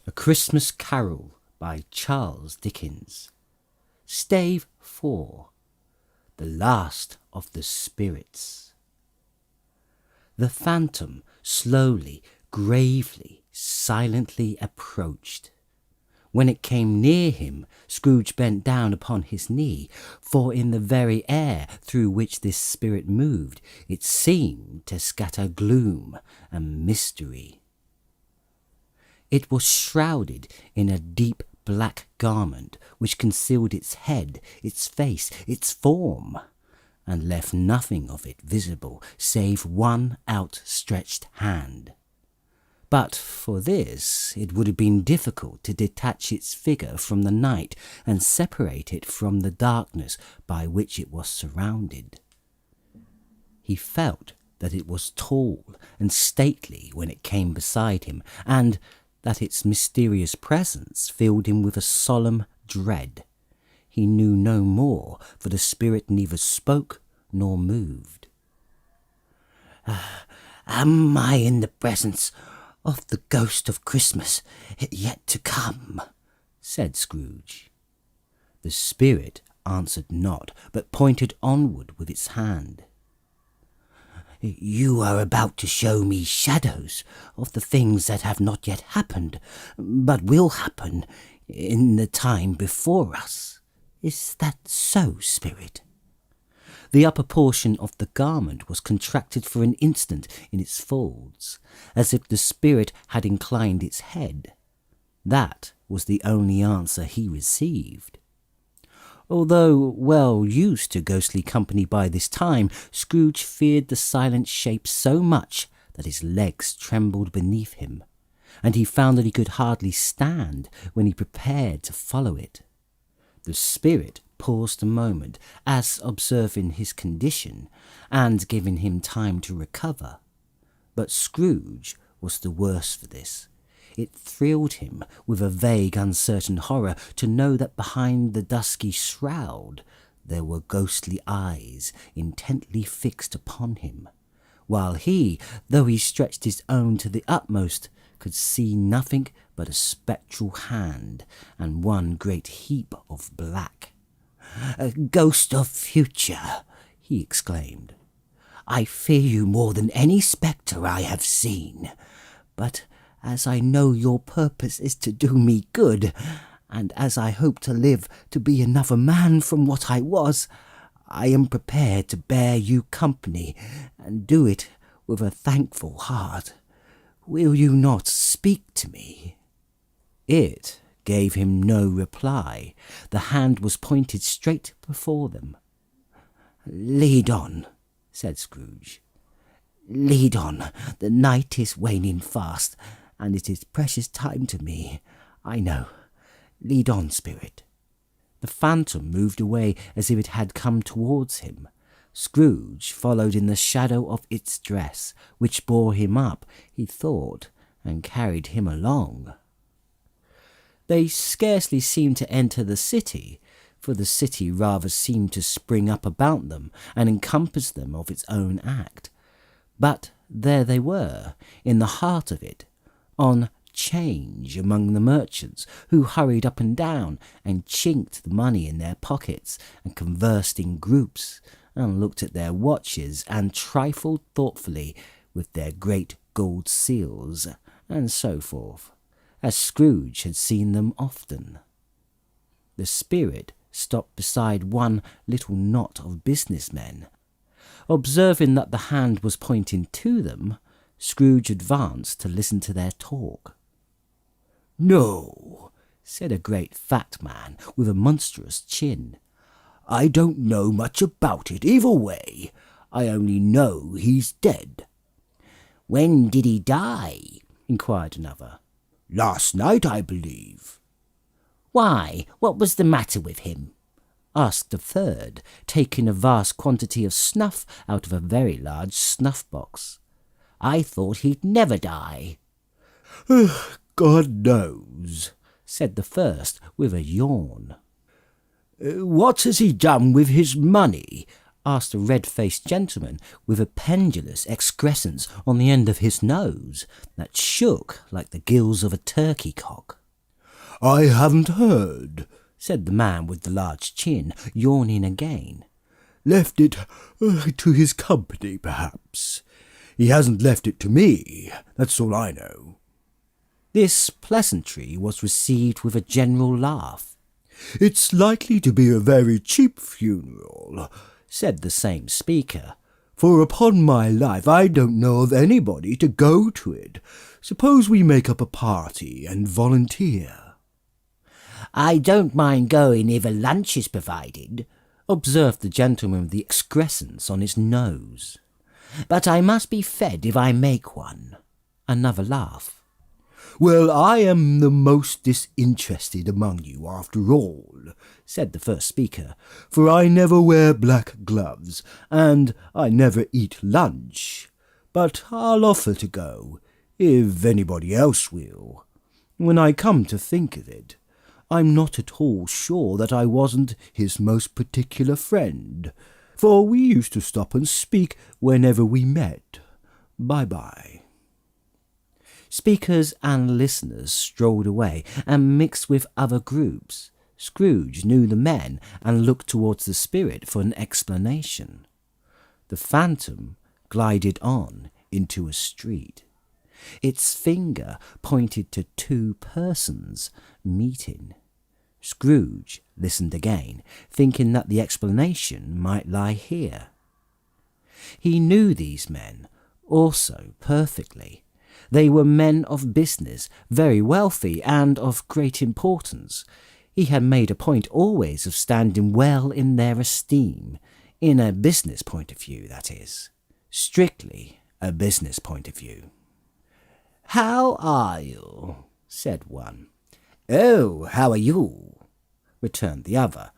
A Christmas Carol by Charles Dickens. Stave 4. The Last of the Spirits. The phantom slowly, gravely, silently approached. When it came near him, Scrooge bent down upon his knee, for in the very air through which this spirit moved, it seemed to scatter gloom and mystery. It was shrouded in a deep black garment which concealed its head, its face, its form, and left nothing of it visible save one outstretched hand. But for this it would have been difficult to detach its figure from the night and separate it from the darkness by which it was surrounded. He felt that it was tall and stately when it came beside him, and that its mysterious presence filled him with a solemn dread. He knew no more, for the spirit neither spoke nor moved. Am I in the presence of the ghost of Christmas yet to come? Said Scrooge. The spirit answered not, but pointed onward with its hand. You are about to show me shadows of the things that have not yet happened, but will happen in the time before us. Is that so, spirit? The upper portion of the garment was contracted for an instant in its folds, as if the spirit had inclined its head. That was the only answer he received. Although well used to ghostly company by this time, Scrooge feared the silent shape so much that his legs trembled beneath him, and he found that he could hardly stand when he prepared to follow it. The spirit paused a moment, as observing his condition, and giving him time to recover. But Scrooge was the worse for this. It thrilled him with a vague, uncertain horror to know that behind the dusky shroud there were ghostly eyes intently fixed upon him, while he, though he stretched his own to the utmost, could see nothing but a spectral hand and one great heap of black. "A ghost of future," he exclaimed. "I fear you more than any spectre I have seen, but as I know your purpose is to do me good, and as I hope to live to be another man from what I was, I am prepared to bear you company, and do it with a thankful heart. Will you not speak to me?" It gave him no reply. The hand was pointed straight before them. "Lead on," said Scrooge. "Lead on. The night is waning fast, and it is precious time to me, I know. Lead on, spirit." The phantom moved away as if it had come towards him. Scrooge followed in the shadow of its dress, which bore him up, he thought, and carried him along. They scarcely seemed to enter the city, for the city rather seemed to spring up about them and encompass them of its own act. But there they were, in the heart of it, on 'change among the merchants, who hurried up and down and chinked the money in their pockets and conversed in groups and looked at their watches and trifled thoughtfully with their great gold seals, and so forth, as Scrooge had seen them often. The spirit stopped beside one little knot of businessmen. Observing that the hand was pointing to them, Scrooge advanced to listen to their talk. "No," said a great fat man with a monstrous chin. "I don't know much about it either way. I only know he's dead." "When did he die?" inquired another. "Last night, I believe." "Why, what was the matter with him?" asked a third, taking a vast quantity of snuff out of a very large snuff-box. "I thought he'd never die." "God knows," said the first with a yawn. "What has he done with his money?" asked a red-faced gentleman with a pendulous excrescence on the end of his nose that shook like the gills of a turkey cock. "I haven't heard," said the man with the large chin, yawning again. "Left it to his company, perhaps. He hasn't left it to me, that's all I know." This pleasantry was received with a general laugh. "It's likely to be a very cheap funeral," said the same speaker, "for upon my life I don't know of anybody to go to it. Suppose we make up a party and volunteer?" "I don't mind going if a lunch is provided," observed the gentleman with the excrescence on his nose. "But I must be fed if I make one." Another laugh. "Well, I am the most disinterested among you, after all," said the first speaker, "for I never wear black gloves, and I never eat lunch. But I'll offer to go, if anybody else will. When I come to think of it, I'm not at all sure that I wasn't his most particular friend, for we used to stop and speak whenever we met. Bye-bye." Speakers and listeners strolled away and mixed with other groups. Scrooge knew the men and looked towards the spirit for an explanation. The phantom glided on into a street. Its finger pointed to two persons meeting. Scrooge listened again, thinking that the explanation might lie here. He knew these men also perfectly. They were men of business, very wealthy and of great importance. He had made a point always of standing well in their esteem, in a business point of view, that is. Strictly a business point of view. "How are you?" said one. "Oh, how are you?" returned the other.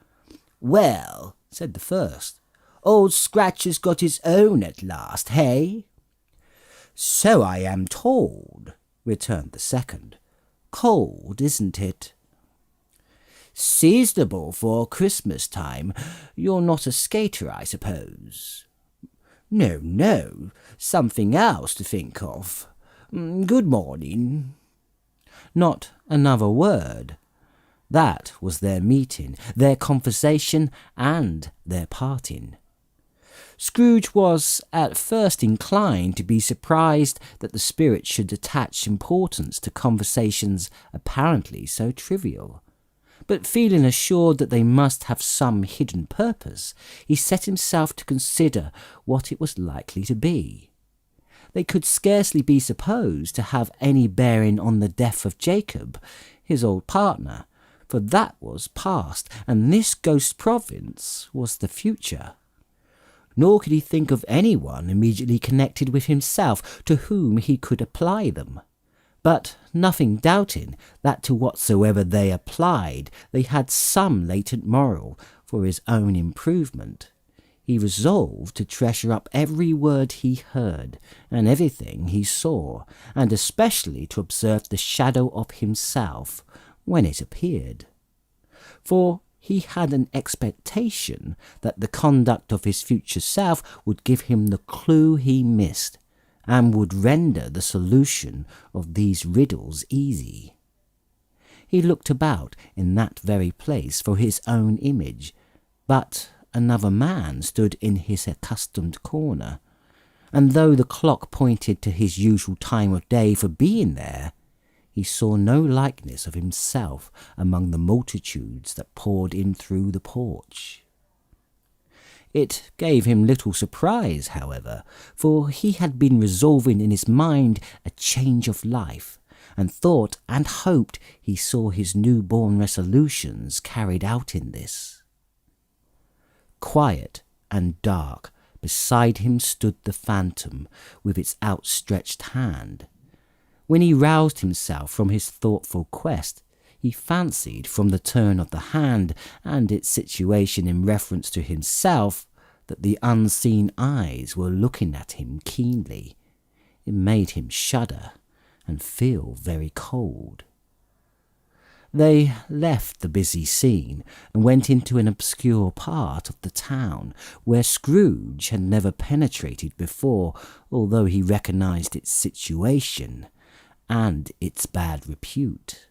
"Well," said the first, "Old Scratch has got his own at last, hey?" "So I am told," returned the second. "Cold, isn't it?" "Seasonable for Christmas time. You're not a skater, I suppose?" No, something else to think of. Good morning." Not another word. That was their meeting, their conversation, and their parting. Scrooge was at first inclined to be surprised that the spirit should attach importance to conversations apparently so trivial. But feeling assured that they must have some hidden purpose, he set himself to consider what it was likely to be. They could scarcely be supposed to have any bearing on the death of Jacob, his old partner, for that was past, and this ghost province was the future. Nor could he think of anyone immediately connected with himself to whom he could apply them. But nothing doubting that to whatsoever they applied they had some latent moral for his own improvement, he resolved to treasure up every word he heard and everything he saw, and especially to observe the shadow of himself when it appeared. For he had an expectation that the conduct of his future self would give him the clue he missed, and would render the solution of these riddles easy. He looked about in that very place for his own image, but another man stood in his accustomed corner, and though the clock pointed to his usual time of day for being there, he saw no likeness of himself among the multitudes that poured in through the porch. It gave him little surprise, however, for he had been resolving in his mind a change of life, and thought and hoped he saw his new-born resolutions carried out in this. Quiet and dark beside him stood the phantom with its outstretched hand. When he roused himself from his thoughtful quest, he fancied from the turn of the hand and its situation in reference to himself that the unseen eyes were looking at him keenly. It made him shudder and feel very cold. They left the busy scene and went into an obscure part of the town where Scrooge had never penetrated before, although he recognised its situation and its bad repute.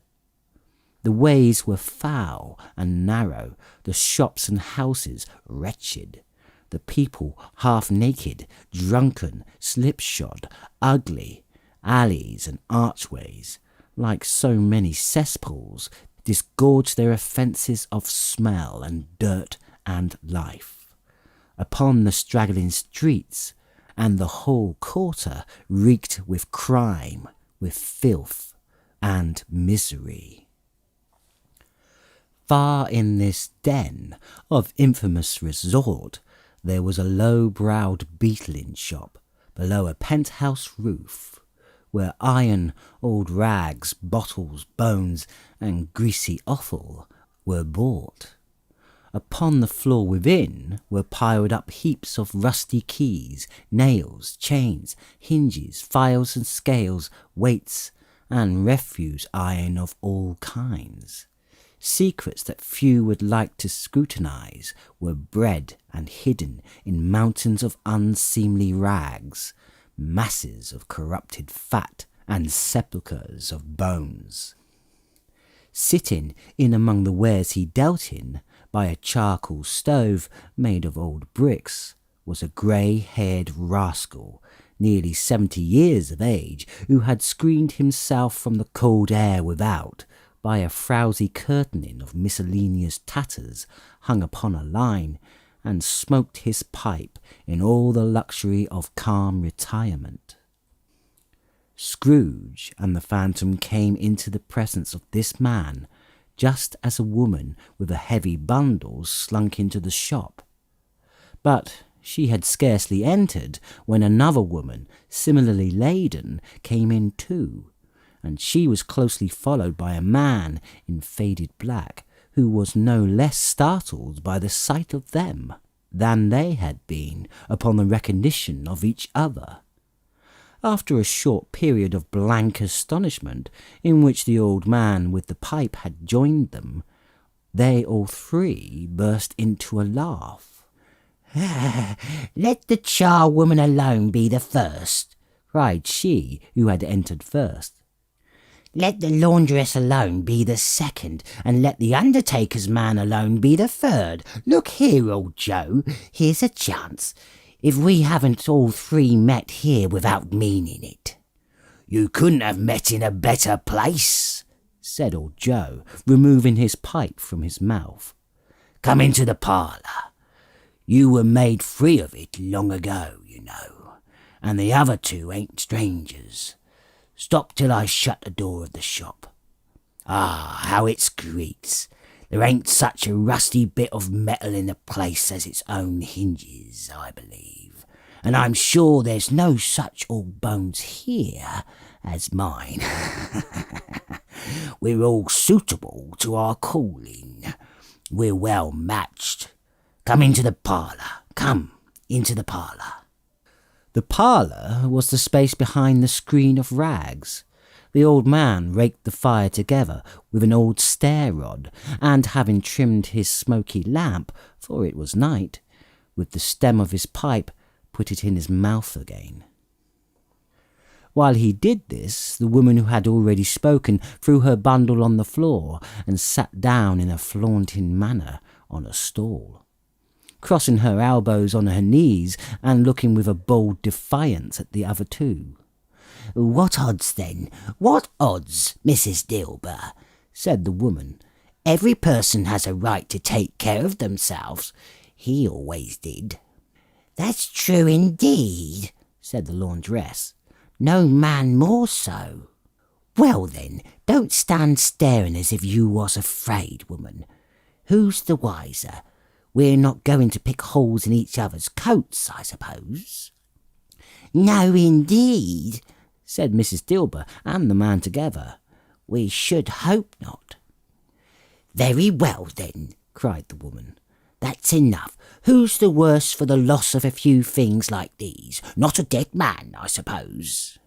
The ways were foul and narrow, the shops and houses wretched, the people half naked, drunken, slipshod, ugly, alleys and archways, like so many cesspools, disgorged their offences of smell and dirt and life upon the straggling streets, and the whole quarter reeked with crime, with filth and misery. Far in this den of infamous resort there was a low-browed beetling shop below a penthouse roof, where iron, old rags, bottles, bones, and greasy offal were bought. Upon the floor within were piled up heaps of rusty keys, nails, chains, hinges, files and scales, weights, and refuse iron of all kinds. Secrets that few would like to scrutinize were bred and hidden in mountains of unseemly rags, masses of corrupted fat, and sepulchres of bones. Sitting in among the wares he dealt in, by a charcoal stove made of old bricks, was a grey-haired rascal, nearly 70 years of age, who had screened himself from the cold air without by a frowsy curtaining of miscellaneous tatters hung upon a line, and smoked his pipe in all the luxury of calm retirement. Scrooge and the Phantom came into the presence of this man just as a woman with a heavy bundle slunk into the shop. But she had scarcely entered when another woman, similarly laden, came in too, and she was closely followed by a man in faded black, who was no less startled by the sight of them than they had been upon the recognition of each other. After a short period of blank astonishment, in which the old man with the pipe had joined them, they all three burst into a laugh. "Let the charwoman alone be the first," cried she who had entered first. "Let the laundress alone be the second, and let the undertaker's man alone be the third. Look here, old Joe, here's a chance, if we haven't all three met here without meaning it." "You couldn't have met in a better place," said old Joe, removing his pipe from his mouth. "Come into the parlour. You were made free of it long ago, you know, and the other two ain't strangers. Stop till I shut the door of the shop. Ah, how it squeaks! There ain't such a rusty bit of metal in the place as its own hinges, I believe, and I'm sure there's no such old bones here as mine. We're all suitable to our calling. We're well matched. Come into the parlour. Come into the parlour." The parlour was the space behind the screen of rags. The old man raked the fire together with an old stair-rod, and having trimmed his smoky lamp, for it was night, with the stem of his pipe, put it in his mouth again. While he did this, the woman who had already spoken threw her bundle on the floor and sat down in a flaunting manner on a stool, crossing her elbows on her knees and looking with a bold defiance at the other two. "What odds, then? What odds, Mrs. Dilber?" said the woman. "Every person has a right to take care of themselves. He always did." "That's true indeed," said the laundress. "No man more so." "Well then, don't stand staring as if you was afraid, woman. Who's the wiser? We're not going to pick holes in each other's coats, I suppose?" "No indeed," said Mrs. Dilber and the man together. "We should hope not." "Very well then," cried the woman. "That's enough. Who's the worse for the loss of a few things like these? Not a dead man, I suppose?"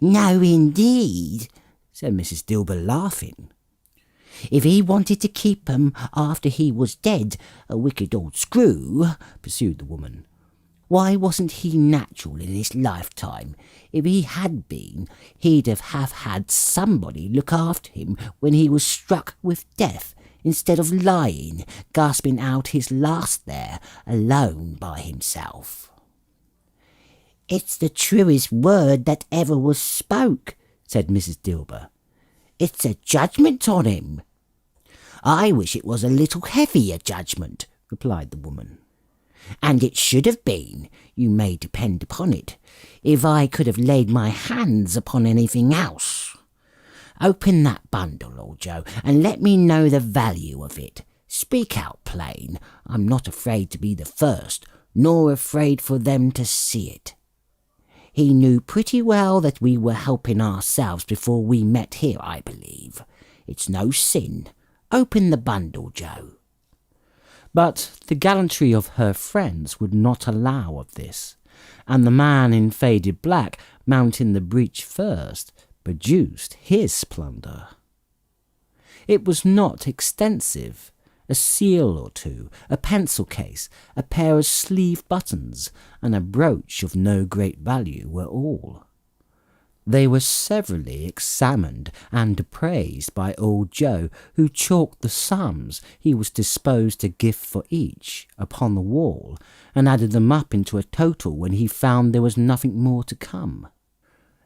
"No indeed," said Mrs. Dilber, laughing. If he wanted to keep 'em after he was dead, a wicked old screw, pursued the woman, why wasn't he natural in his lifetime? If he had been, he'd have had somebody look after him when he was struck with death, instead of lying, gasping out his last there, alone by himself. It's the truest word that ever was spoke, said Mrs. Dilber. It's a judgment on him. I wish it was a little heavier judgment, replied the woman. And it should have been, you may depend upon it, if I could have laid my hands upon anything else. Open that bundle, old Joe, and let me know the value of it. Speak out plain. I'm not afraid to be the first, nor afraid for them to see it. He knew pretty well that we were helping ourselves before we met here, I believe. It's no sin. Open the bundle, Joe. But the gallantry of her friends would not allow of this, and the man in faded black, mounting the breach first, produced his plunder. It was not extensive. A seal or two, a pencil case, a pair of sleeve buttons, and a brooch of no great value were all. They were severally examined and appraised by old Joe, who chalked the sums he was disposed to give for each upon the wall, and added them up into a total when he found there was nothing more to come.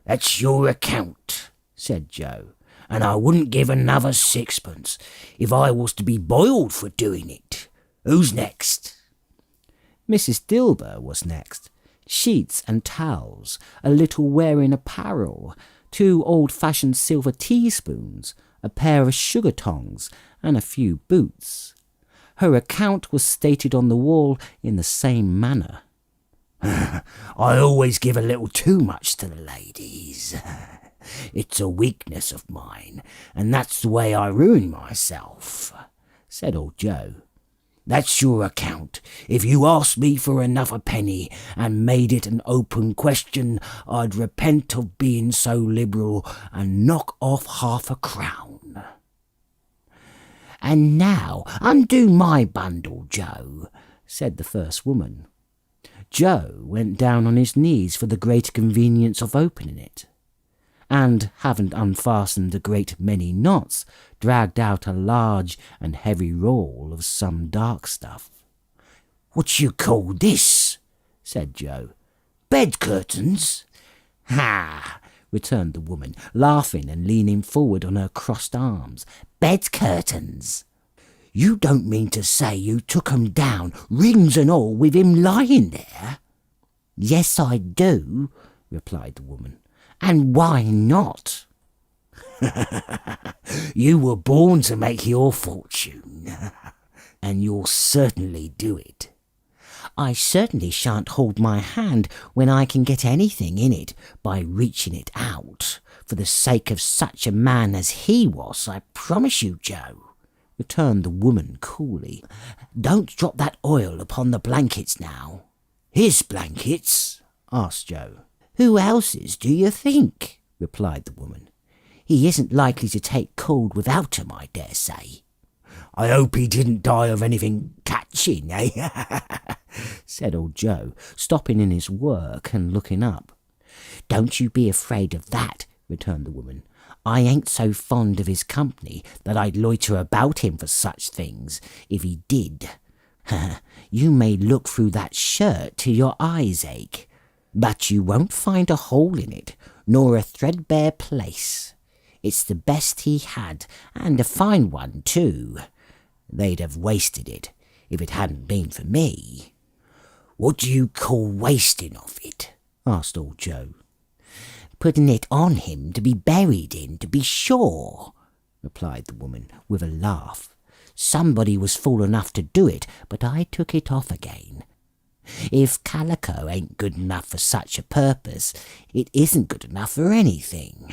That's your account, said Joe, and I wouldn't give another sixpence if I was to be boiled for doing it. Who's next? Mrs. Dilber was next. Sheets and towels, a little wearing apparel, 2 old-fashioned silver teaspoons, a pair of sugar tongs, and a few boots. Her account was stated on the wall in the same manner. I always give a little too much to the ladies. It's a weakness of mine, and that's the way I ruin myself, said old Joe. That's your account. If you asked me for another penny and made it an open question, I'd repent of being so liberal and knock off half a crown. And now undo my bundle, Joe, said the first woman. Joe went down on his knees for the greater convenience of opening it, and, having unfastened a great many knots, dragged out a large and heavy roll of some dark stuff. What you call this? said Joe. Bed curtains? Ha! returned the woman, laughing and leaning forward on her crossed arms. Bed curtains! You don't mean to say you took 'em down, rings and all, with him lying there? Yes, I do, replied the woman. And why not? You were born to make your fortune, and you'll certainly do it. I certainly shan't hold my hand when I can get anything in it by reaching it out, for the sake of such a man as he was, I promise you, Joe, returned the woman coolly. Don't drop that oil upon the blankets now. His blankets? asked Joe. Who else's, do you think? replied the woman. He isn't likely to take cold without 'em, I dare say. I hope he didn't die of anything catching, eh? said old Joe, stopping in his work and looking up. Don't you be afraid of that, returned the woman. I ain't so fond of his company that I'd loiter about him for such things, if he did. You may look through that shirt till your eyes ache, but you won't find a hole in it, nor a threadbare place. It's the best he had, and a fine one, too. They'd have wasted it, if it hadn't been for me. What do you call wasting of it? asked old Joe. Putting it on him to be buried in, to be sure, replied the woman, with a laugh. Somebody was fool enough to do it, but I took it off again. If calico ain't good enough for such a purpose, it isn't good enough for anything.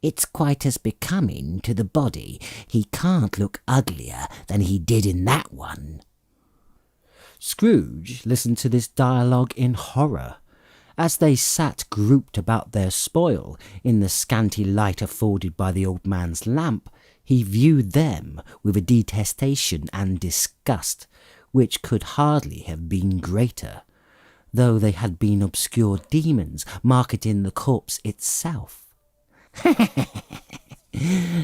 It's quite as becoming to the body. He can't look uglier than he did in that one. Scrooge listened to this dialogue in horror, As they sat grouped about their spoil in the scanty light afforded by the old man's lamp, he viewed them with a detestation and disgust which could hardly have been greater, though they had been obscure demons marketing the corpse itself.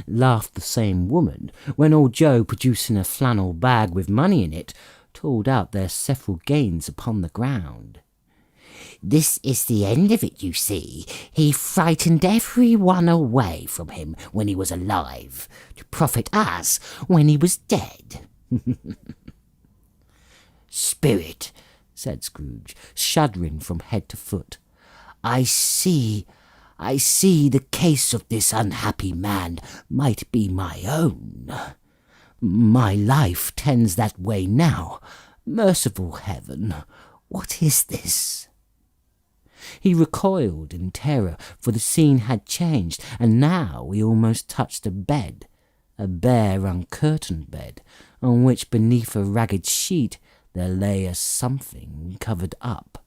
Laughed the same woman, when old Joe, producing a flannel bag with money in it, told out their several gains upon the ground. This is the end of it, you see. He frightened every one away from him when he was alive, to profit us when he was dead. Spirit, said Scrooge, shuddering from head to foot, I see the case of this unhappy man might be my own. My life tends that way now. Merciful heaven, what is this? He recoiled in terror, for the scene had changed, and now he almost touched a bed, a bare uncurtained bed, on which beneath a ragged sheet there lay a something covered up,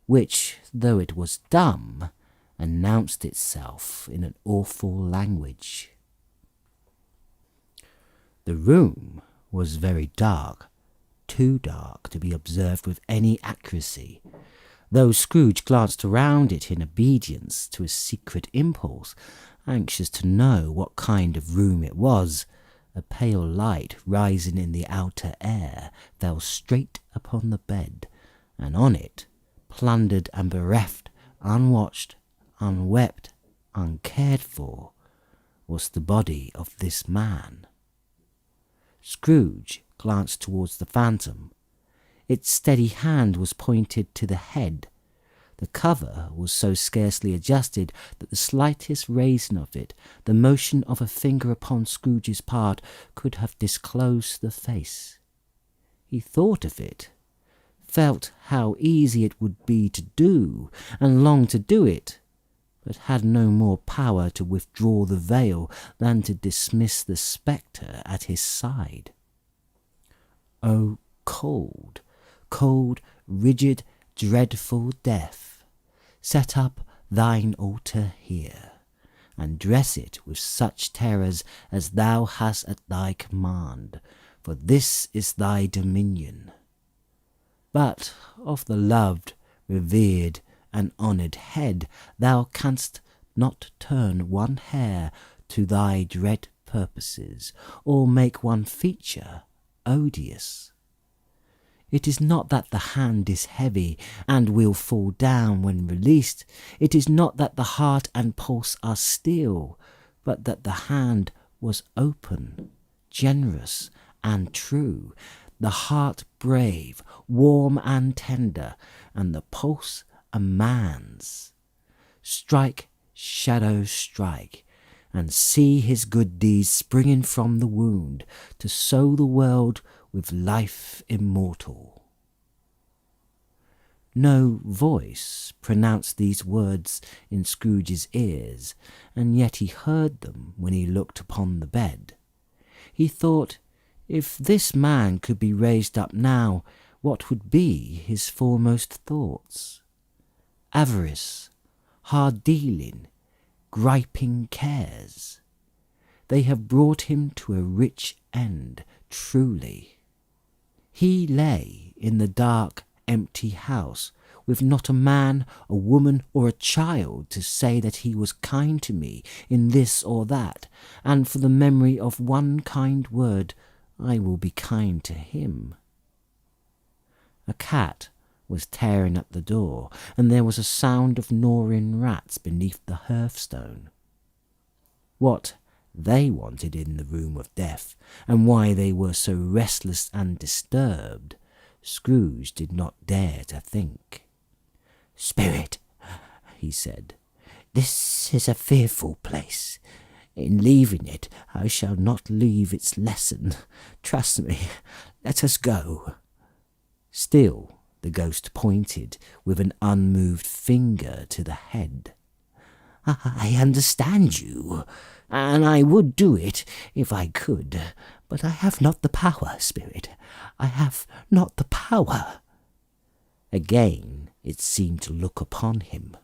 which, though it was dumb, announced itself in an awful language. The room was very dark, too dark to be observed with any accuracy, though Scrooge glanced around it in obedience to a secret impulse, anxious to know what kind of room it was. A pale light rising in the outer air fell straight upon the bed, and on it, plundered and bereft, unwatched, unwept, uncared for, was the body of this man. Scrooge glanced towards the phantom. Its steady hand was pointed to the head. The cover was so scarcely adjusted that the slightest raising of it, the motion of a finger upon Scrooge's part, could have disclosed the face. He thought of it, felt how easy it would be to do, and longed to do it, but had no more power to withdraw the veil than to dismiss the spectre at his side. Oh, cold, cold, rigid, dreadful death, set up thine altar here, and dress it with such terrors as thou hast at thy command, for this is thy dominion. But of the loved, revered, and honoured head thou canst not turn one hair to thy dread purposes, or make one feature odious. It is not that the hand is heavy and will fall down when released. It is not that the heart and pulse are still, but that the hand was open, generous, and true, the heart brave, warm, and tender, and the pulse a man's. Strike, shadow, strike, and see his good deeds springing from the wound, to sow the world with life immortal. No voice pronounced these words in Scrooge's ears, and yet he heard them when he looked upon the bed. He thought, if this man could be raised up now, what would be his foremost thoughts? Avarice, hard-dealing, griping cares. They have brought him to a rich end, truly. He lay in the dark, empty house, with not a man, a woman, or a child to say that he was kind to me in this or that, and for the memory of one kind word I will be kind to him. A cat was tearing at the door, and there was a sound of gnawing rats beneath the hearthstone. What they wanted in the room of death, and why they were so restless and disturbed, Scrooge did not dare to think. Spirit, he said, this is a fearful place. In leaving it, I shall not leave its lesson. Trust me, let us go. Still the ghost pointed with an unmoved finger to the head. I understand you, and I would do it if I could, but I have not the power, Spirit. I have not the power. Again it seemed to look upon him.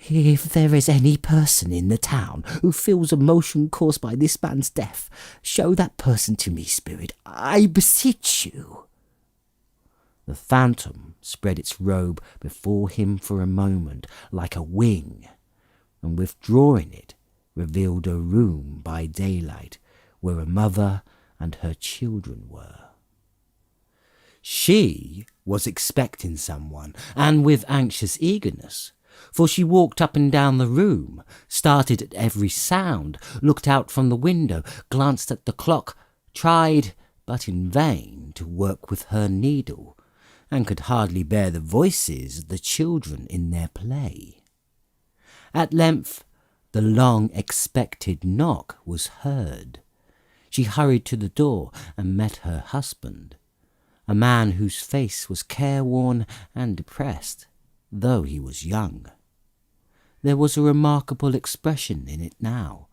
"If there is any person in the town who feels emotion caused by this man's death, show that person to me, spirit, I beseech you." The phantom spread its robe before him for a moment like a wing, and withdrawing it, revealed a room by daylight where a mother and her children were. She was expecting someone, and with anxious eagerness, for she walked up and down the room, started at every sound, looked out from the window, glanced at the clock, tried, but in vain, to work with her needle, and could hardly bear the voices of the children in their play. At length the long-expected knock was heard. She hurried to the door and met her husband, a man whose face was careworn and depressed, though he was young. There was a remarkable expression in it now,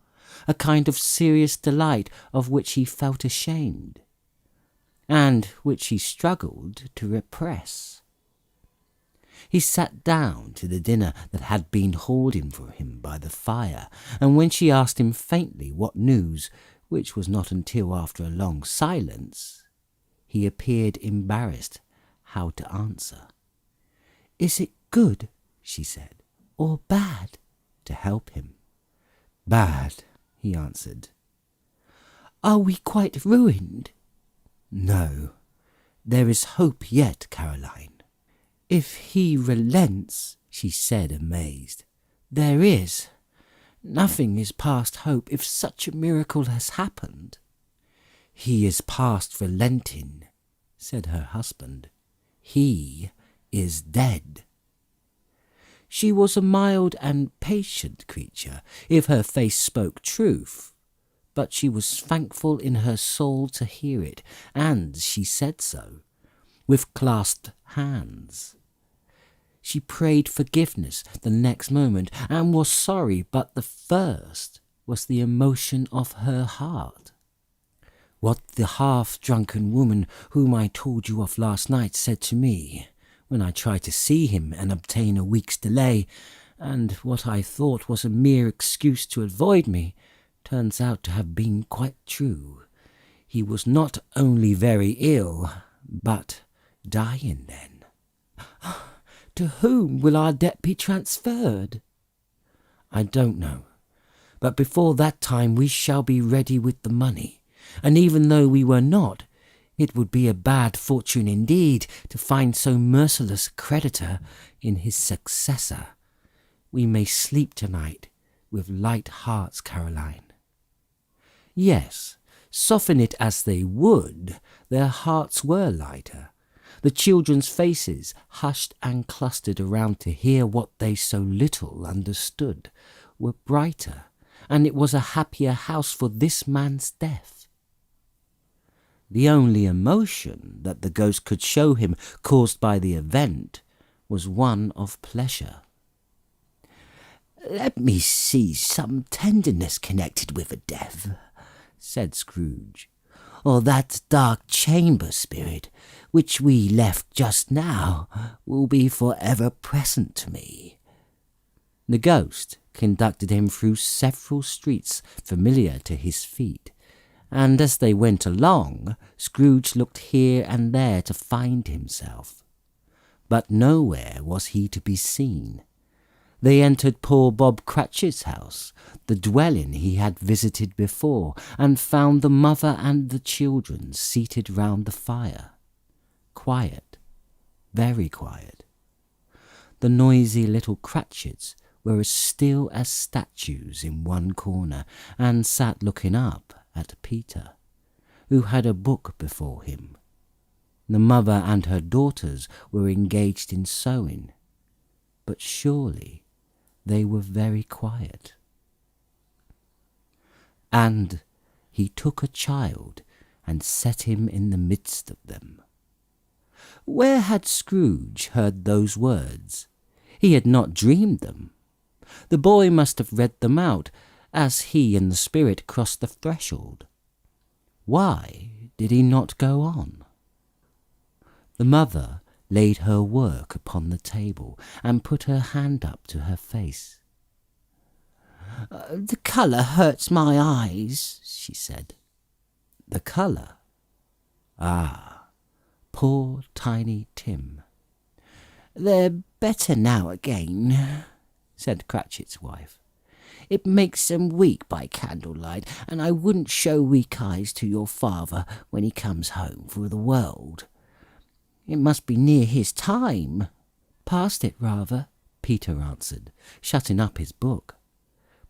a kind of serious delight of which he felt ashamed, and which he struggled to repress. He sat down to the dinner that had been holding for him by the fire, and when she asked him faintly what news, which was not until after a long silence, he appeared embarrassed how to answer. "Is it good," she said, "or bad?" to help him. "Bad," he answered. "Are we quite ruined?" "No, there is hope yet, Caroline." "If he relents," she said, amazed. "There is. Nothing is past hope if such a miracle has happened." "He is past relenting," said her husband. "He is dead." She was a mild and patient creature, if her face spoke truth, but she was thankful in her soul to hear it, and she said so, with clasped hands. She prayed forgiveness the next moment, and was sorry, but the first was the emotion of her heart. What the half-drunken woman whom I told you of last night said to me, when I tried to see him and obtain a week's delay, and what I thought was a mere excuse to avoid me, turns out to have been quite true. He was not only very ill, but dying then. To whom will our debt be transferred? I don't know, but before that time we shall be ready with the money, and even though we were not, it would be a bad fortune indeed to find so merciless a creditor in his successor. We may sleep tonight with light hearts, Caroline. Yes, soften it as they would, their hearts were lighter. The children's faces, hushed and clustered around to hear what they so little understood, were brighter, and it was a happier house for this man's death. The only emotion that the ghost could show him caused by the event was one of pleasure. "Let me see some tenderness connected with a death," said Scrooge, "or that dark chamber, spirit, which we left just now, will be for ever present to me." The ghost conducted him through several streets familiar to his feet, and as they went along, Scrooge looked here and there to find himself. But nowhere was he to be seen. They entered poor Bob Cratchit's house, the dwelling he had visited before, and found the mother and the children seated round the fire. Quiet, very quiet. The noisy little Cratchits were as still as statues in one corner, and sat looking up at Peter, who had a book before him. The mother and her daughters were engaged in sewing, but surely they were very quiet. And he took a child and set him in the midst of them. Where had Scrooge heard those words? He had not dreamed them. The boy must have read them out as he and the spirit crossed the threshold. Why did he not go on? The mother laid her work upon the table and put her hand up to her face. The colour hurts my eyes, she said. The colour? Ah, poor Tiny Tim. They're better now again, said Cratchit's wife. It makes them weak by candlelight, and I wouldn't show weak eyes to your father when he comes home for the world. It must be near his time. Past it, rather, Peter answered, shutting up his book.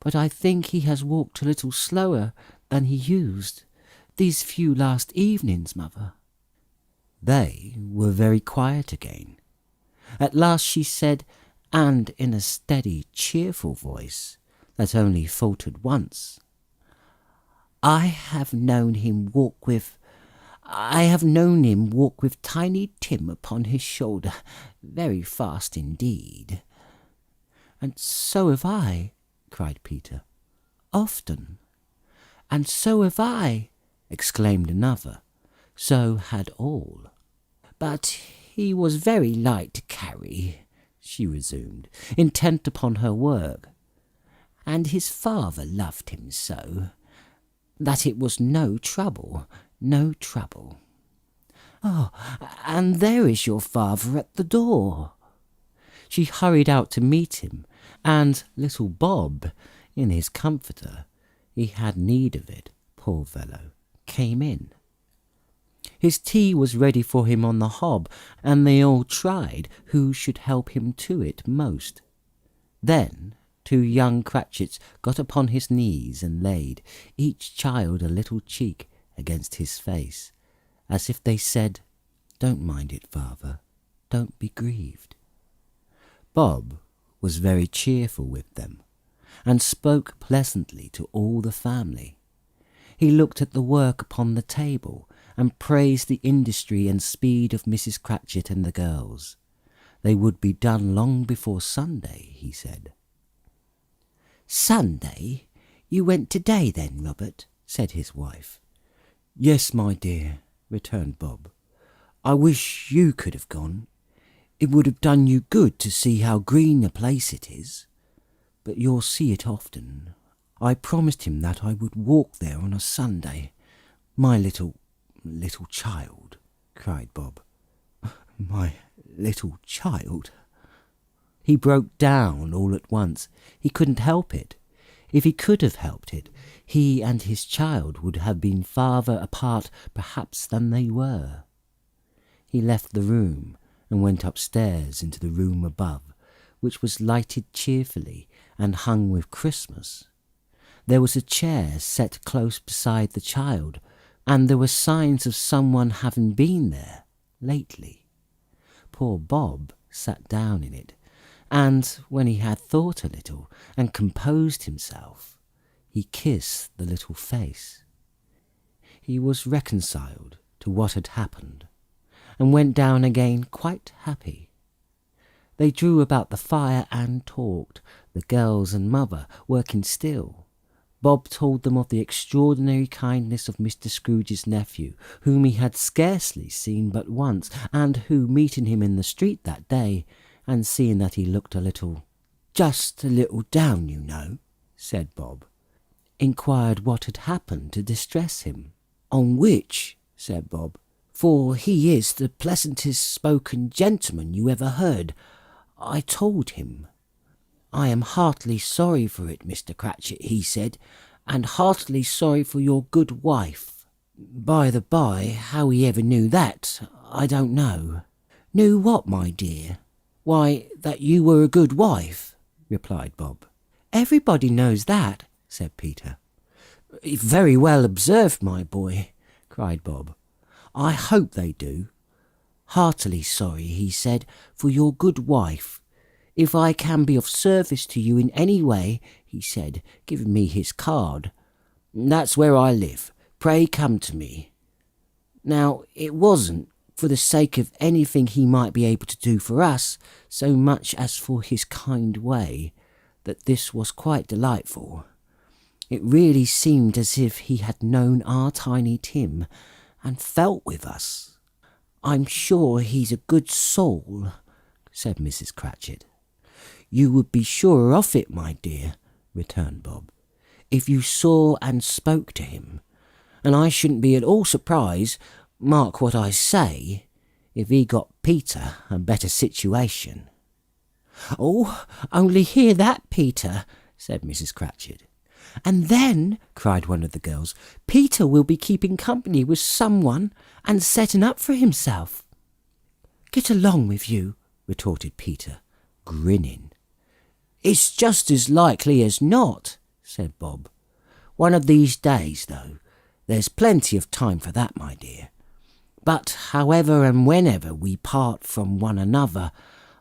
But I think he has walked a little slower than he used these few last evenings, mother. They were very quiet again. At last she said, and in a steady, cheerful voice that only faltered once, I have known him walk with Tiny Tim upon his shoulder, very fast indeed. And so have I, cried Peter. Often. And so have I, exclaimed another. So had all. But he was very light to carry, she resumed, intent upon her work. And his father loved him so, that it was no trouble. Oh, and there is your father at the door. She hurried out to meet him, and little Bob, in his comforter, he had need of it, poor fellow, came in. His tea was ready for him on the hob, and they all tried who should help him to it most. Then 2 young Cratchits got upon his knees and laid, each child a little cheek against his face, as if they said, Don't mind it, father, don't be grieved. Bob was very cheerful with them, and spoke pleasantly to all the family. He looked at the work upon the table, and praised the industry and speed of Mrs. Cratchit and the girls. They would be done long before Sunday, he said. Sunday? You went to-day then, Robert? Said his wife. Yes, my dear, returned Bob. I wish you could have gone. It would have done you good to see how green a place it is. But you'll see it often. I promised him that I would walk there on a Sunday. My little child, cried Bob. My little child. He broke down all at once. He couldn't help it. If he could have helped it, he and his child would have been farther apart perhaps than they were. He left the room and went upstairs into the room above, which was lighted cheerfully and hung with Christmas. There was a chair set close beside the child, and there were signs of someone having been there lately. Poor Bob sat down in it, and when he had thought a little and composed himself, he kissed the little face. He was reconciled to what had happened, and went down again quite happy. They drew about the fire and talked, the girls and mother working still. Bob told them of the extraordinary kindness of Mr. Scrooge's nephew, whom he had scarcely seen but once, and who, meeting him in the street that day, and seeing that he looked just a little down, you know, said Bob, inquired what had happened to distress him. On which, said Bob, for he is the pleasantest spoken gentleman you ever heard, I told him. I am heartily sorry for it, Mr. Cratchit, he said, and heartily sorry for your good wife. By the by, how he ever knew that, I don't know. Knew what, my dear? Why, that you were a good wife, replied Bob. Everybody knows that, said Peter. Very well observed, my boy, cried Bob. I hope they do. Heartily sorry, he said, for your good wife. If I can be of service to you in any way, he said, giving me his card. That's where I live. Pray come to me. Now, it wasn't for the sake of anything he might be able to do for us, so much as for his kind way, that this was quite delightful. It really seemed as if he had known our Tiny Tim, and felt with us. I'm sure he's a good soul," said Mrs. Cratchit. "You would be surer of it, my dear," returned Bob, "if you saw and spoke to him. And I shouldn't be at all surprised, mark what I say, if he got Peter a better situation." "Oh, only hear that, Peter," said Mrs. Cratchit. "And then," cried one of the girls, "Peter will be keeping company with someone and setting up for himself." "Get along with you," retorted Peter, grinning. "It's just as likely as not," said Bob. "One of these days, though. There's plenty of time for that, my dear. But however and whenever we part from one another,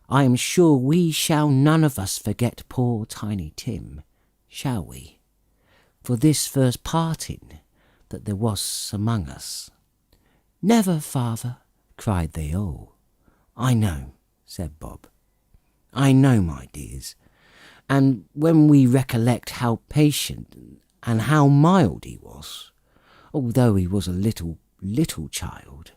I am sure we shall none of us forget poor Tiny Tim, shall we? For this first parting that there was among us." "Never, father," cried they all. "I know," said Bob. "I know, my dears. And when we recollect how patient and how mild he was, although he was a little child,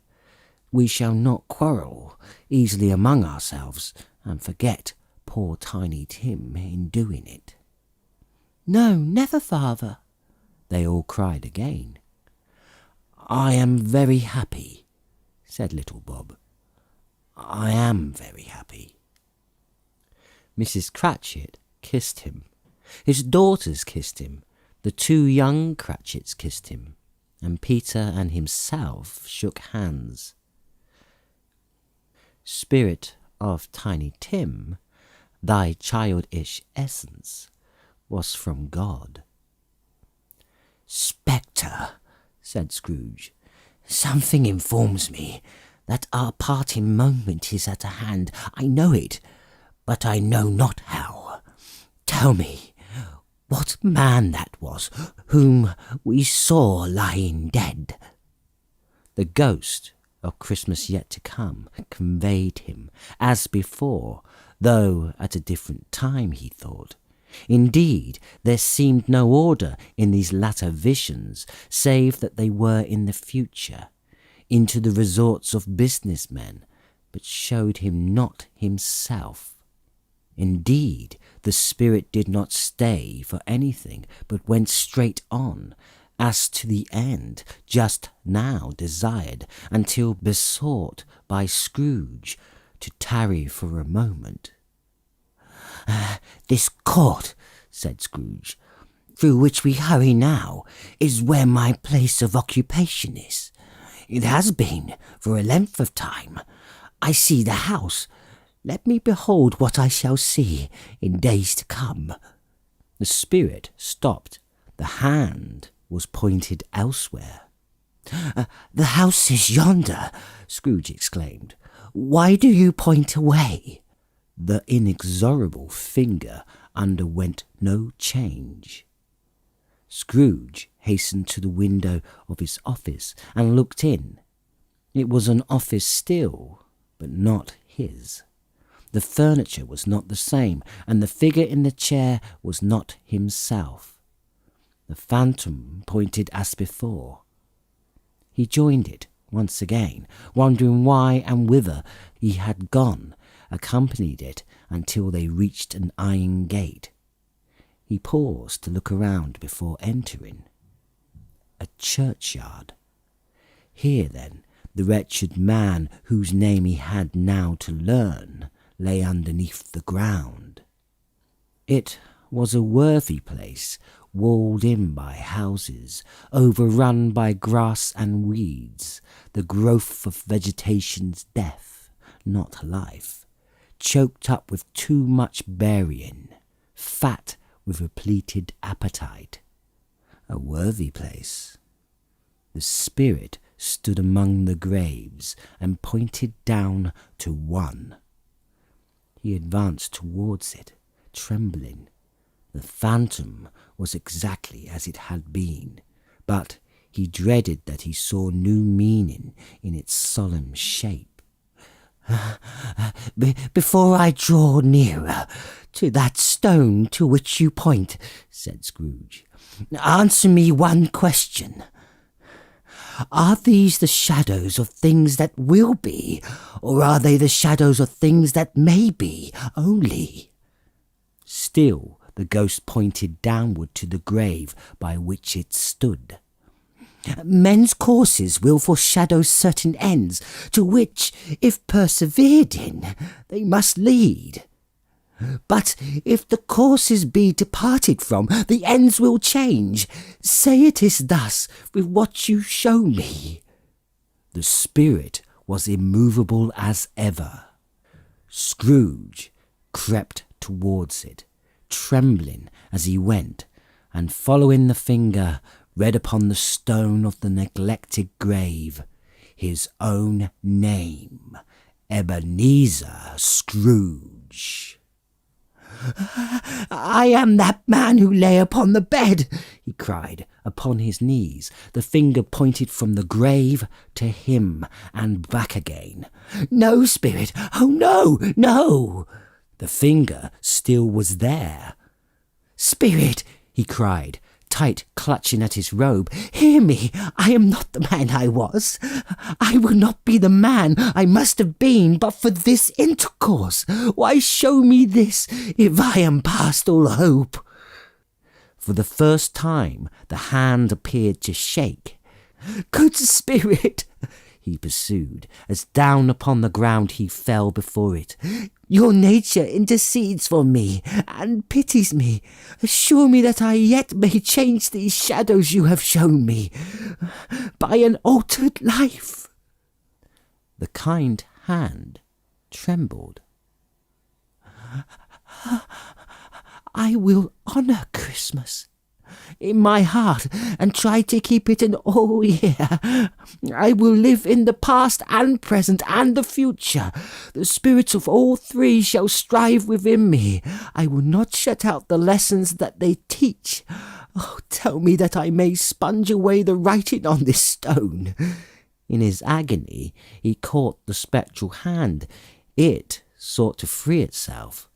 we shall not quarrel easily among ourselves and forget poor Tiny Tim in doing it." "No, never, father," they all cried again. "I am very happy," said little Bob. "I am very happy." Mrs. Cratchit kissed him. His daughters kissed him. The two young Cratchits kissed him. And Peter and himself shook hands. "Spirit of Tiny Tim, thy childish essence was from God." "Spectre," said Scrooge, "something informs me that our parting moment is at hand. I know it, but I know not how. Tell me what man that was whom we saw lying dead." The ghost of Christmas yet to come conveyed him, as before, though at a different time, he thought. Indeed, there seemed no order in these latter visions, save that they were in the future, into the resorts of business men, but showed him not himself. Indeed, the spirit did not stay for anything, but went straight on, as to the end just now desired, until besought by Scrooge to tarry for a moment. "This court," said Scrooge, "through which we hurry now, is where my place of occupation is. It has been for a length of time. I see the house. Let me behold what I shall see in days to come." The spirit stopped. The hand was pointed elsewhere. "The house is yonder," Scrooge exclaimed. "Why do you point away?" The inexorable finger underwent no change. Scrooge hastened to the window of his office and looked in. It was an office still, but not his. The furniture was not the same, and the figure in the chair was not himself. The phantom pointed as before. He joined it once again, wondering why and whither he had gone, accompanied it until they reached an iron gate. He paused to look around before entering. A churchyard. Here, then, the wretched man whose name he had now to learn lay underneath the ground. It was a worthy place, walled in by houses, overrun by grass and weeds, the growth of vegetation's death, not life, choked up with too much burying, fat with repleted appetite. A worthy place. The spirit stood among the graves and pointed down to one. He advanced towards it, trembling. The phantom was exactly as it had been, but he dreaded that he saw new meaning in its solemn shape. Before I draw nearer to that stone to which you point," said Scrooge, "answer me one question. Are these the shadows of things that will be, or are they the shadows of things that may be only? Still the ghost pointed downward to the grave by which it stood. Men's courses will foreshadow certain ends, to which, if persevered in, they must lead. But if the courses be departed from, the ends will change. Say it is thus with what you show me. The spirit was immovable as ever. Scrooge crept towards it, trembling as he went, and following the finger, read upon the stone of the neglected grave his own name, Ebenezer Scrooge. I am that man who lay upon the bed, he cried, upon his knees. The finger pointed from the grave to him and back again. No, spirit, oh no, no! The finger still was there. Spirit, he cried, tight clutching at his robe. Hear me, I am not the man I was. I will not be the man I must have been but for this intercourse. Why show me this, if I am past all hope? For the first time the hand appeared to shake. Good spirit, he pursued, as down upon the ground he fell before it. Your nature intercedes for me and pities me. Assure me that I yet may change these shadows you have shown me by an altered life. The kind hand trembled. I will honour Christmas in my heart and try to keep it an all year. I will live in the past and present and the future. The spirits of all three shall strive within me. I will not shut out the lessons that they teach. Oh, tell me that I may sponge away the writing on this stone. In his agony he caught the spectral hand. It sought to free itself,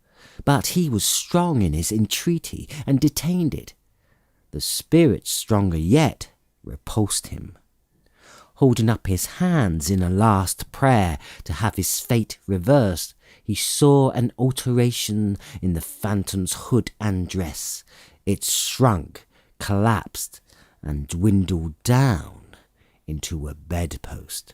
but he was strong in his entreaty and detained it. The spirit, stronger yet, repulsed him. Holding up his hands in a last prayer to have his fate reversed, he saw an alteration in the phantom's hood and dress. It shrunk, collapsed, and dwindled down into a bedpost.